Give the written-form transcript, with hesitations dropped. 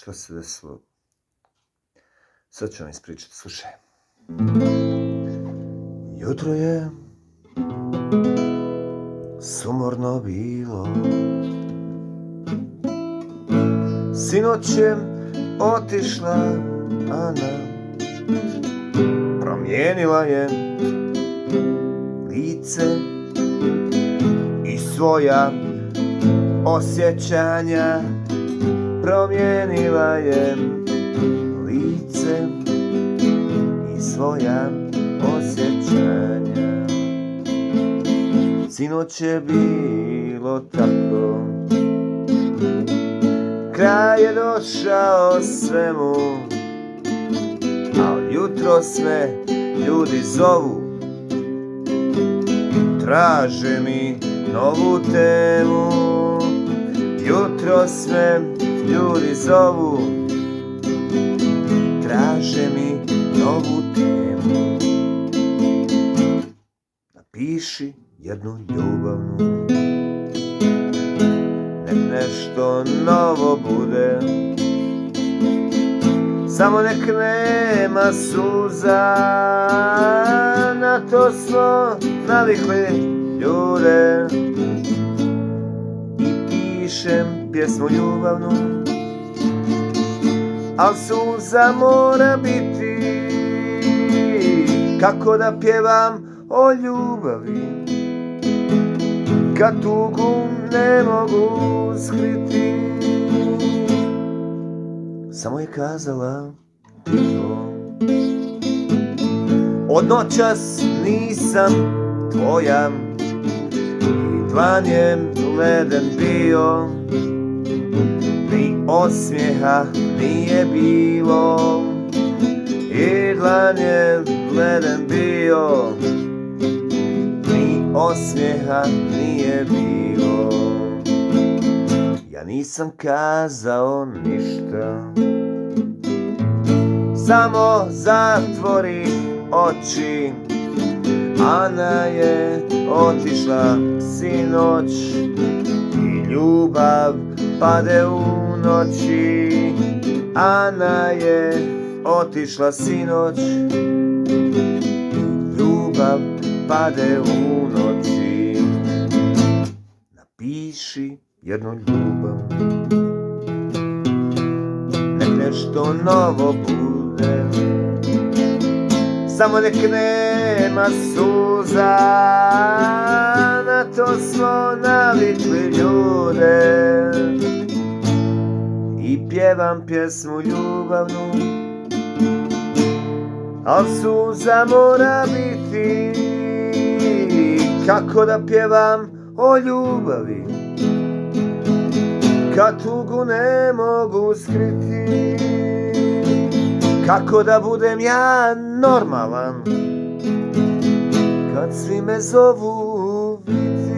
Što se desilo? Sad ću vam ispričati, slušaj. Jutro je sumorno bilo, sinoć je otišla Ana, promijenila je lice i svoja osjećanja. Promijenila je lice i svoja osjećanja. Sinoć je bilo tako, kraj je došao svemu, al jutros me ljudi zovu, traže mi novu temu. Jutros me ljudi zovu, traže mi novu temu. Napiši jednu ljubavnu, nek nešto novo bude, samo nek nema suza, na to smo navikli ljude. I pišem pjesmu ljubavnu, al suza mora biti, kako da pjevam o ljubavi, kad tugu ne mogu skriti. Samo je kazala tiho, od noćas nisam tvoja, i dlan je leden bio, ni osmijeha nije bilo. I dlan je leden bio, ni osmijeha nije bilo. Ja nisam kazao ništa, samo zatvori oči. Ana je otišla sinoć i ljubav pade u noći. Ana je otišla sinoć, ljubav pade u noći. Napiši jednu ljubav, nek nešto novo bude, samo nek nema suza, na to smo navikli ljude. I pjevam pjesmu ljubavnu, al suza mora biti, kako da pjevam o ljubavi, kad tugu ne mogu skriti. Kako da budem ja normalan, kad svi me zovu biti.